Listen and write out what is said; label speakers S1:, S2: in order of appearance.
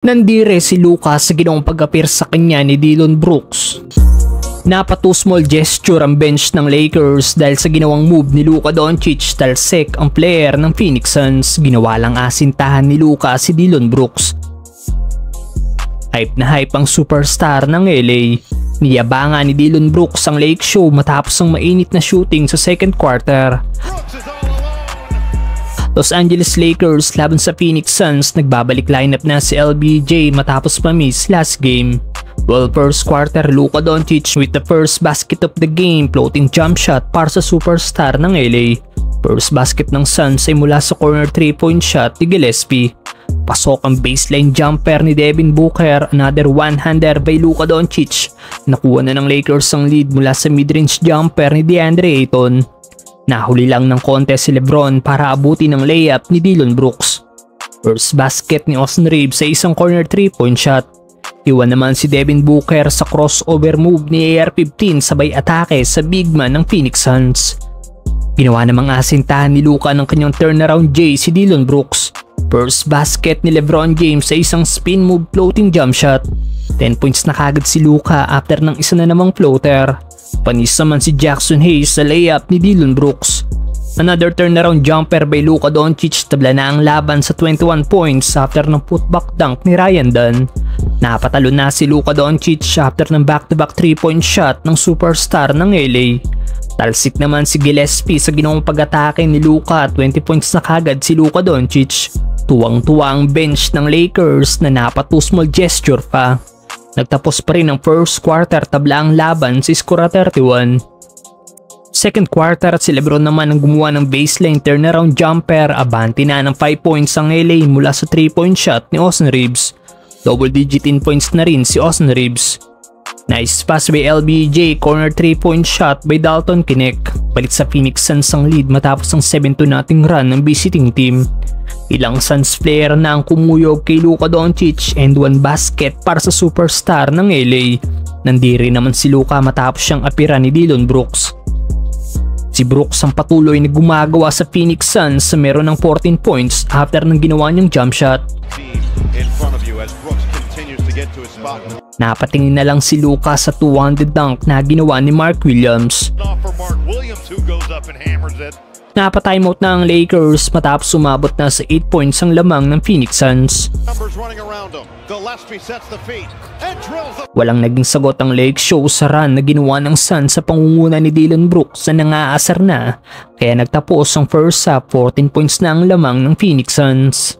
S1: Nandire si Luka sa ginawang pag-appear sa kanya ni Dillon Brooks. Napa-2 small gesture ang bench ng Lakers dahil sa ginawang move ni Luka Doncic talsik ang player ng Phoenix Suns. Ginawa lang asintahan ni Luka si Dillon Brooks. Hype na hype ang superstar ng LA. Niyabangan ni Dillon Brooks ang Lake Show matapos ang mainit na shooting sa second quarter. Los Angeles Lakers laban sa Phoenix Suns, nagbabalik lineup na si LBJ matapos ma-miss last game. Well, first quarter, Luka Doncic with the first basket of the game, floating jump shot para sa superstar ng LA. First basket ng Suns ay mula sa corner 3-point shot ni Gillespie. Pasok ang baseline jumper ni Devin Booker, another one-hander by Luka Doncic. Nakuha na ng Lakers ang lead mula sa mid-range jumper ni DeAndre Ayton. Nahuli lang ng konti si LeBron para abutin ng layup ni Dillon Brooks. First basket ni Austin Reeves sa isang corner 3-point shot. Iwan naman si Devin Booker sa crossover move ni AR-15 sabay atake sa big man ng Phoenix Suns. Ginawa namang asintahan ni Luka ng kanyang turnaround J si Dillon Brooks. First basket ni LeBron James sa isang spin move floating jump shot. 10 points na kagad si Luka after ng isa na namang floater. Panis naman si Jackson Hayes sa layup ni Dillon Brooks. Another turnaround jumper by Luka Doncic, tabla na ang laban sa 21 points after ng putback dunk ni Ryan Dunn. Napatalo na si Luka Doncic after ng back-to-back 3-point shot ng superstar ng LA. Talsik naman si Gillespie sa ginawang pag-atake ni Luka, 20 points na kagad si Luka Doncic. Tuwang-tuwa ang bench ng Lakers na napa-2 small gesture pa. Nagtapos pa rin ang first quarter, tabla ang laban sa skora 31. Second quarter at si LeBron naman ang gumawa ng baseline turnaround jumper, abanti na ng 5 points ang LA mula sa 3-point shot ni Austin Reeves. Double digit in points na rin si Austin Reeves. Nice pass by LBJ, corner 3-point shot by Dalton Knecht. Palit sa Phoenix Suns ang lead matapos ang 7-0 run ng visiting team. Ilang Suns player na ang kumuyog kay Luka Doncic and 1 basket para sa superstar ng LA. Nandiri naman si Luka matapos siyang apira ni Dillon Brooks. Si Brooks ang patuloy na gumagawa sa Phoenix Suns sa meron ng 14 points after ng ginawa niyang jump shot. Napatingin na lang si Luka sa 200 dunk na ginawa ni Mark Williams. Napa-timeout na ang Lakers matapos sumabot na sa 8 points ang lamang ng Phoenix Suns. Walang naging sagot ang Lake Show sa run na ginawa ng Suns sa pangunguna ni Dillon Brooks na nangaasar na, kaya nagtapos ang first half, 14 points na ang lamang ng Phoenix Suns.